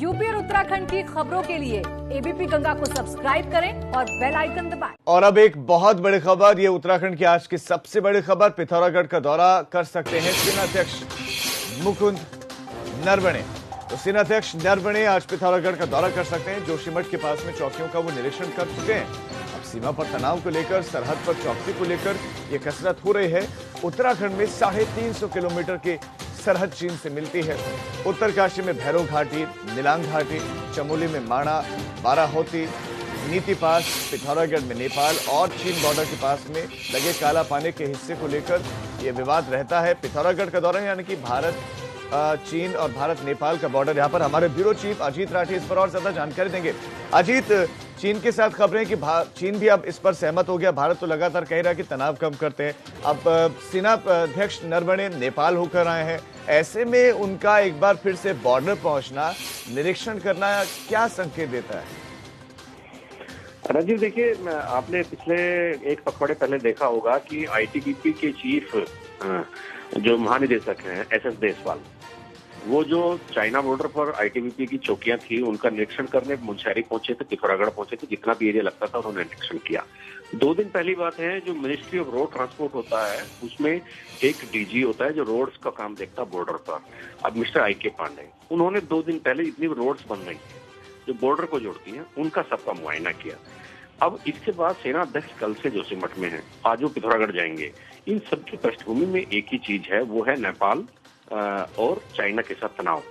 UP और उत्तराखंड की खबरों के लिए एबीपी गंगा को सब्सक्राइब करें और बेल आइकन दबाएं। और अब एक बहुत बड़ी खबर, ये उत्तराखंड की आज की सबसे बड़ी खबर। पिथौरागढ़ का दौरा कर सकते हैं सेनाध्यक्ष मुकुंद नरवणे। तो सेनाध्यक्ष नरवणे आज पिथौरागढ़ का दौरा कर सकते हैं। जोशीमठ के पास में चौकियों का वो निरीक्षण कर चुके हैं। अब सीमा पर तनाव को लेकर, सरहद पर चौकसी को लेकर ये कसरत हो रही है। उत्तराखंड में 350 किलोमीटर की सरहद चीन से मिलती है। उत्तरकाशी में भैरव घाटी, नीलांग घाटी, चमोली में माणा, बाराहोती, नीति पास, पिथौरागढ़ में नेपाल और चीन बॉर्डर के पास में लगे काला पानी के हिस्से को लेकर यह विवाद रहता है। पिथौरागढ़ का दौरा यानी कि भारत चीन और भारत नेपाल का बॉर्डर। यहाँ पर हमारे ब्यूरो चीफ अजीत राठी इस पर और ज्यादा जानकारी देंगे। अजीत, चीन के साथ खबरें कि चीन भी अब इस पर सहमत हो गया। भारत तो लगातार कह रहा है कि तनाव कम करते हैं। अब सेना अध्यक्ष नरवणे नेपाल होकर आए हैं, ऐसे में उनका एक बार फिर से बॉर्डर पहुंचना, निरीक्षण करना क्या संकेत देता है? राजीव, देखिए, आपने पिछले एक पखवाड़े पहले देखा होगा कि आईटीबीपी के चीफ जो महानिदेशक हैं एसएस देसवाल, वो जो चाइना बॉर्डर पर आईटीबीपी की चौकियां थी उनका निरीक्षण करने मुनस्यारी पहुंचे थे, पिथौरागढ़ पहुंचे थे। जितना भी एरिया लगता था उन्होंने निरीक्षण किया। 2 दिन पहली बात है, जो मिनिस्ट्री ऑफ रोड ट्रांसपोर्ट होता है उसमें एक डीजी होता है जो रोड्स का काम देखता है बॉर्डर पर। अब मिस्टर आई.के. पांडे, उन्होंने 2 दिन पहले जितनी रोड्स बन रही है जो बॉर्डर को जोड़ती है उनका सबका मुआयना किया। अब इसके बाद सेना अध्यक्ष कल से जोशीमठ में है, आज वो पिथौरागढ़ जाएंगे। इन सबकी पृष्ठभूमि में एक ही चीज है, वो है नेपाल और चाइना के साथ तनाव।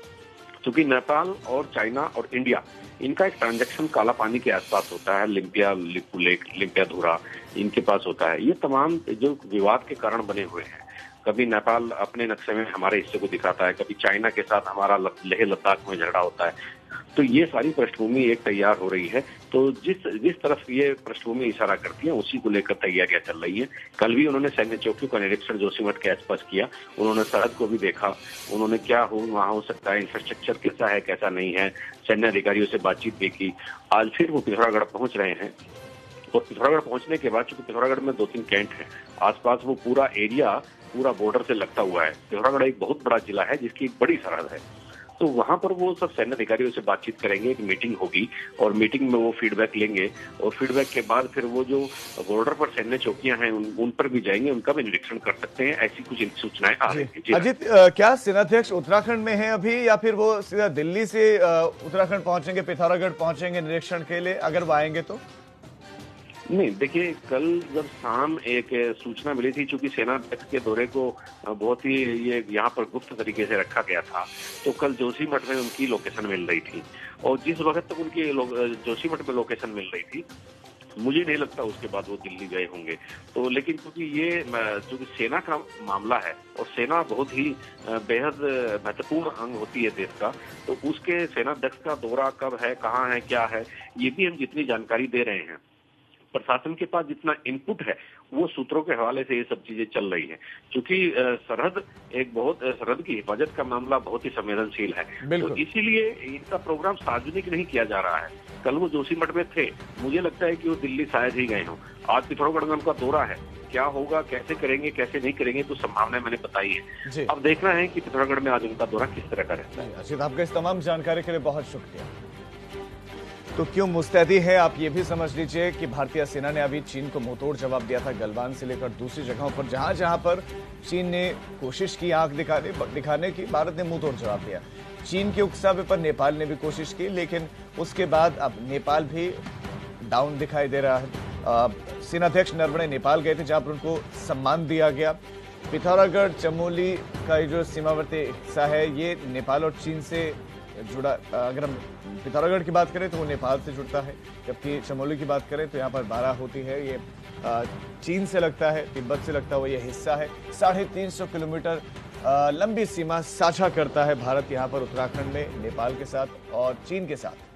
क्योंकि नेपाल और चाइना और इंडिया, इनका एक ट्रांजैक्शन काला पानी के आसपास होता है। लिम्पिया लिपू लेक, लिम्पियाधुरा इनके पास होता है। ये तमाम जो विवाद के कारण बने हुए हैं। कभी नेपाल अपने नक्शे में हमारे हिस्से को दिखाता है, कभी चाइना के साथ हमारा लेह लद्दाख में झगड़ा होता है। तो ये सारी पृष्ठभूमि एक तैयार हो रही है। तो जिस तरफ ये पृष्ठभूमि इशारा करती है उसी को लेकर तैयारियां चल रही हैं। कल भी उन्होंने सैन्य चौकियों का निरीक्षण जोशीमठ के आसपास किया। उन्होंने सरहद को भी देखा, उन्होंने क्या वहाँ हो सकता है, इंफ्रास्ट्रक्चर कैसा है कैसा नहीं है, सैन्य अधिकारियों से बातचीत भी की। आज फिर वो पिथौरागढ़ पहुंच रहे हैं। और पिथौरागढ़ पहुंचने के बाद, चूंकि पिथौरागढ़ में 2-3 कैंट है आसपास, वो पूरा एरिया पूरा बॉर्डर से लगता हुआ है। पिथौरागढ़ एक बहुत बड़ा जिला है जिसकी एक बड़ी सरहद है। तो वहां पर वो सब सैन्य अधिकारियों से बातचीत करेंगे, एक मीटिंग होगी और मीटिंग में वो फीडबैक लेंगे। और फीडबैक के बाद फिर वो जो बॉर्डर पर सैन्य चौकियां हैं उन पर भी जाएंगे, उनका भी निरीक्षण कर सकते हैं। ऐसी कुछ सूचनाएं आ रही हैं। अजीत, क्या सेनाध्यक्ष उत्तराखंड में है अभी, या फिर वो सीधा दिल्ली से उत्तराखंड पहुंचेंगे, पिथौरागढ़ पहुंचेंगे निरीक्षण के लिए, अगर वो आएंगे तो? नहीं, देखिए, कल जब शाम एक सूचना मिली थी, चूंकि सेना अध्यक्ष के दौरे को बहुत ही ये यहाँ पर गुप्त तरीके से रखा गया था, तो कल जोशीमठ में उनकी लोकेशन मिल रही थी। और जिस वक्त तक उनकी जोशीमठ में लोकेशन मिल रही थी, मुझे नहीं लगता उसके बाद वो दिल्ली गए होंगे। तो लेकिन क्योंकि सेना का मामला है और सेना बहुत ही बेहद महत्वपूर्ण अंग होती है देश का, तो उसके सेना अध्यक्ष का दौरा कब है, कहाँ है, क्या है, ये भी हम जितनी जानकारी दे रहे हैं, प्रशासन के पास जितना इनपुट है, वो सूत्रों के हवाले से ये सब चीजें चल रही हैं। क्योंकि सरहद की हिफाजत का मामला बहुत ही संवेदनशील है, तो इसीलिए इनका प्रोग्राम सार्वजनिक नहीं किया जा रहा है। कल वो जोशीमठ में थे, मुझे लगता है कि वो दिल्ली शायद ही गए हों। आज पिथौरागढ़ में उनका दौरा है, क्या होगा, कैसे करेंगे, कैसे नहीं करेंगे, तो संभावनाएं मैंने बताई है। अब देखना है कि पिथौरागढ़ में आज उनका दौरा किस तरह का रहता है। अजीत, आपका इस तमाम जानकारी के लिए बहुत शुक्रिया। तो क्यों मुस्तैदी है, आप ये भी समझ लीजिए कि भारतीय सेना ने अभी चीन को मुंहतोड़ जवाब दिया था, गलवान से लेकर दूसरी जगहों पर जहां जहां पर चीन ने कोशिश की आंख दिखाने की, भारत ने मुंहतोड़ जवाब दिया। चीन के उकसावे पर नेपाल ने भी कोशिश की, लेकिन उसके बाद अब नेपाल भी डाउन दिखाई दे रहा है। सेनाध्यक्ष नरवणे नेपाल गए थे, जहां पर उनको सम्मान दिया गया। पिथौरागढ़ चमोली का जो सीमावर्ती हिस्सा है, ये नेपाल और चीन से जुड़ा। अगर हम पिथौरागढ़ की बात करें तो वो नेपाल से जुड़ता है, जबकि चमोली की बात करें तो यहाँ पर बाराहोती है, ये चीन से लगता है, तिब्बत से लगता हुआ ये हिस्सा है। 350 किलोमीटर लंबी सीमा साझा करता है भारत यहाँ पर उत्तराखंड में नेपाल के साथ और चीन के साथ।